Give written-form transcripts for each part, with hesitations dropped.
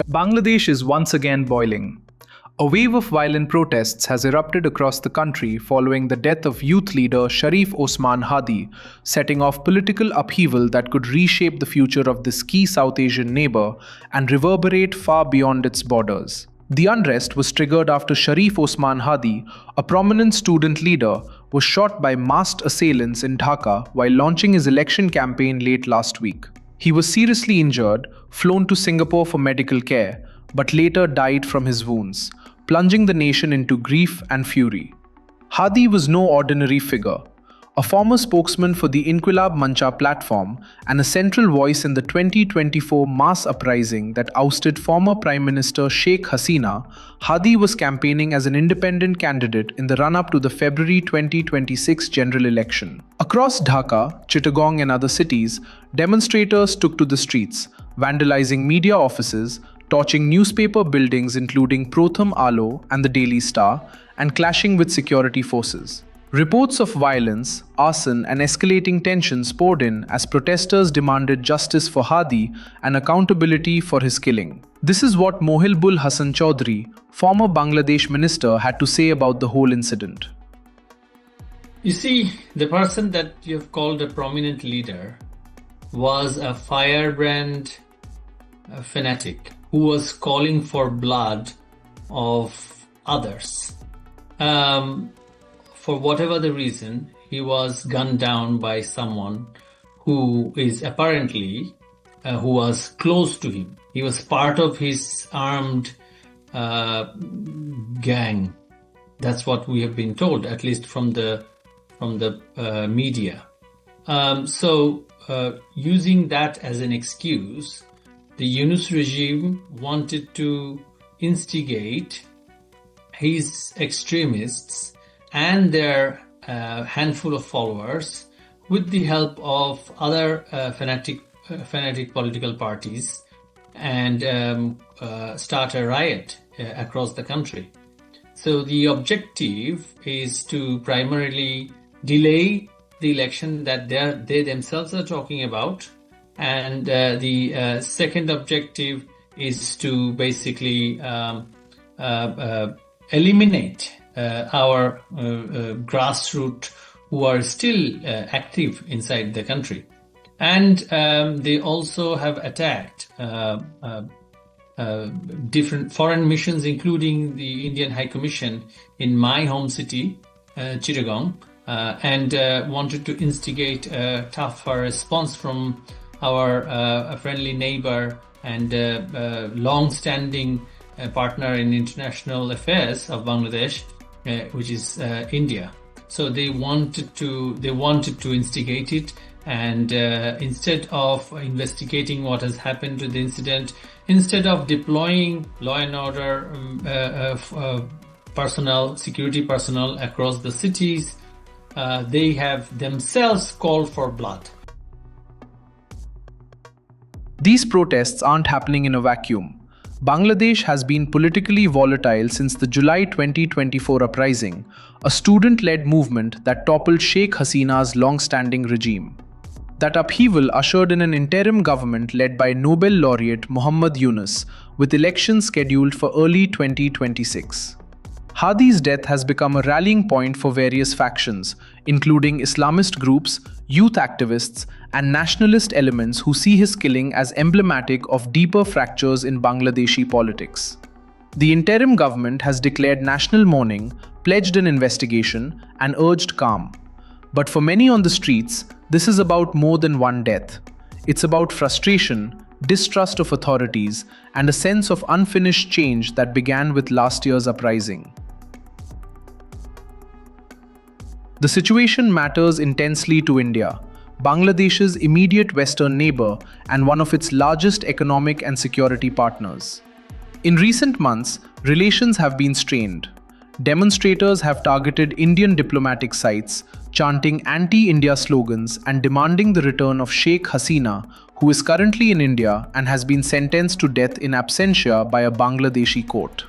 Bangladesh is once again boiling. A wave of violent protests has erupted across the country following the death of youth leader Sharif Osman Hadi, setting off political upheaval that could reshape the future of this key South Asian neighbor and reverberate far beyond its borders. The unrest was triggered after Sharif Osman Hadi, a prominent student leader, was shot by masked assailants in Dhaka while launching his election campaign late last week. He was seriously injured, flown to Singapore for medical care, but later died from his wounds, plunging the nation into grief and fury. Hadi was no ordinary figure. A former spokesman for the Inquilab Mancha platform and a central voice in the 2024 mass uprising that ousted former Prime Minister Sheikh Hasina, Hadi was campaigning as an independent candidate in the run-up to the February 2026 general election. Across Dhaka, Chittagong and other cities, demonstrators took to the streets, vandalizing media offices, torching newspaper buildings including Protham Alo and the Daily Star, and clashing with security forces. Reports of violence, arson and escalating tensions poured in as protesters demanded justice for Hadi and accountability for his killing. This is what Mohibul Hasan Chaudhry, former Bangladesh minister, had to say about the whole incident. You see, the person that you have called a prominent leader was a firebrand fanatic who was calling for blood of others. For whatever the reason, he was gunned down by someone who is apparently, who was close to him. He was part of his armed gang. That's what we have been told, at least from the media. Using that as an excuse, the Yunus regime wanted to instigate his extremists and their handful of followers with the help of other fanatic political parties and start a riot across the country. So the objective is to primarily delay the election that they themselves are talking about, and the second objective is to basically eliminate our grassroots who are still active inside the country. And they also have attacked different foreign missions, including the Indian High Commission in my home city, Chittagong, and wanted to instigate a tougher response from our friendly neighbor and long-standing partner in international affairs of Bangladesh, which is India. So they wanted to instigate it, and instead of investigating what has happened to the incident, instead of deploying law and order personnel, security personnel across the cities, they have themselves called for blood. These protests aren't happening in a vacuum. Bangladesh has been politically volatile since the July 2024 uprising, a student-led movement that toppled Sheikh Hasina's long-standing regime. That upheaval ushered in an interim government led by Nobel laureate Muhammad Yunus, with elections scheduled for early 2026. Hadi's death has become a rallying point for various factions, including Islamist groups, youth activists, and nationalist elements who see his killing as emblematic of deeper fractures in Bangladeshi politics. The interim government has declared national mourning, pledged an investigation, and urged calm. But for many on the streets, this is about more than one death. It's about frustration, distrust of authorities, and a sense of unfinished change that began with last year's uprising. The situation matters intensely to India, Bangladesh's immediate western neighbor and one of its largest economic and security partners. In recent months, relations have been strained. Demonstrators have targeted Indian diplomatic sites, chanting anti-India slogans and demanding the return of Sheikh Hasina, who is currently in India and has been sentenced to death in absentia by a Bangladeshi court.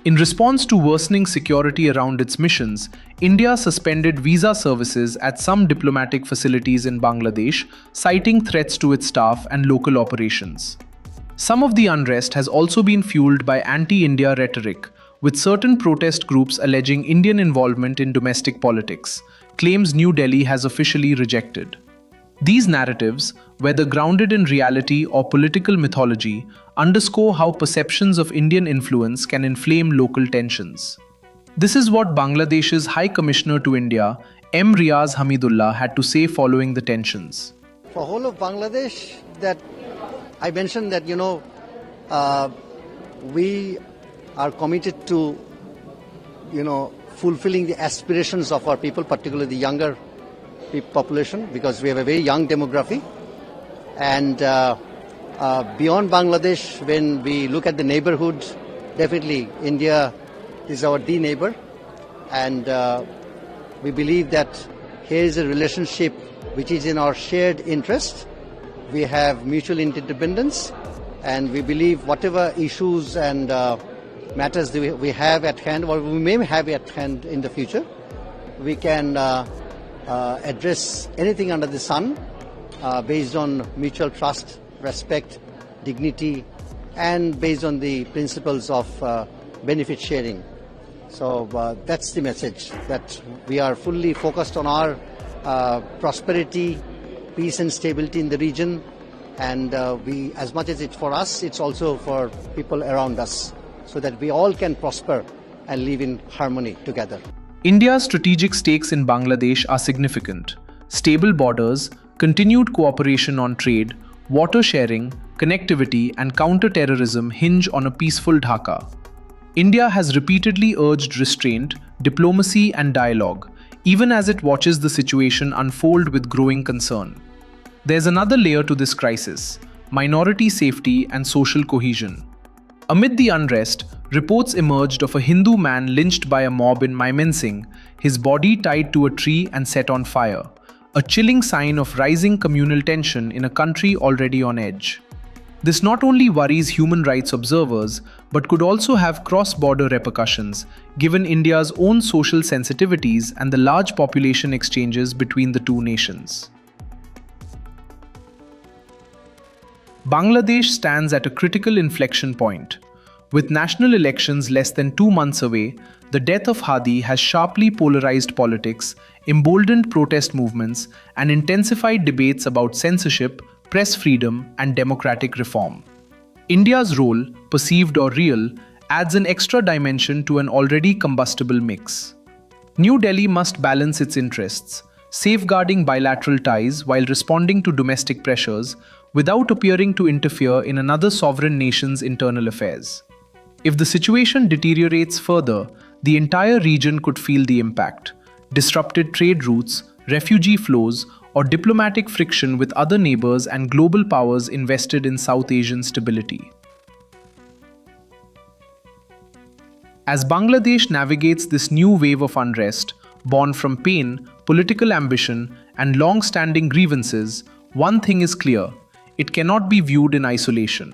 In response to worsening security around its missions, India suspended visa services at some diplomatic facilities in Bangladesh, citing threats to its staff and local operations. Some of the unrest has also been fueled by anti-India rhetoric, with certain protest groups alleging Indian involvement in domestic politics, claims New Delhi has officially rejected. These narratives, whether grounded in reality or political mythology, underscore how perceptions of Indian influence can inflame local tensions. This is what Bangladesh's High Commissioner to India, M. Riaz Hamidullah, had to say following the tensions. For whole of Bangladesh, that I mentioned that we are committed to fulfilling the aspirations of our people, particularly the younger population, because we have a very young demography. And beyond Bangladesh, when we look at the neighborhood, definitely India is our the neighbor, and we believe that here is a relationship which is in our shared interest. We have mutual interdependence, and we believe whatever issues and matters that we have at hand, or we may have at hand in the future, we can address anything under the sun based on mutual trust, respect, dignity, and based on the principles of benefit sharing. So that's the message, that we are fully focused on our prosperity, peace and stability in the region, and we, as much as it's for us, it's also for people around us, so that we all can prosper and live in harmony together. India's strategic stakes in Bangladesh are significant. Stable borders, continued cooperation on trade, water sharing, connectivity, and counter-terrorism hinge on a peaceful Dhaka. India has repeatedly urged restraint, diplomacy, and dialogue, even as it watches the situation unfold with growing concern. There's another layer to this crisis: minority safety and social cohesion. Amid the unrest, reports emerged of a Hindu man lynched by a mob in Mymensingh, his body tied to a tree and set on fire, a chilling sign of rising communal tension in a country already on edge. This not only worries human rights observers, but could also have cross-border repercussions, given India's own social sensitivities and the large population exchanges between the two nations. Bangladesh stands at a critical inflection point. With national elections less than 2 months away, the death of Hadi has sharply polarized politics, emboldened protest movements, and intensified debates about censorship, press freedom, and democratic reform. India's role, perceived or real, adds an extra dimension to an already combustible mix. New Delhi must balance its interests, safeguarding bilateral ties while responding to domestic pressures, without appearing to interfere in another sovereign nation's internal affairs. If the situation deteriorates further, the entire region could feel the impact. Disrupted trade routes, refugee flows, or diplomatic friction with other neighbors and global powers invested in South Asian stability. As Bangladesh navigates this new wave of unrest, born from pain, political ambition, and long-standing grievances, one thing is clear: it cannot be viewed in isolation.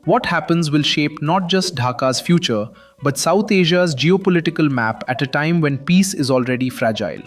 What happens will shape not just Dhaka's future, but South Asia's geopolitical map at a time when peace is already fragile.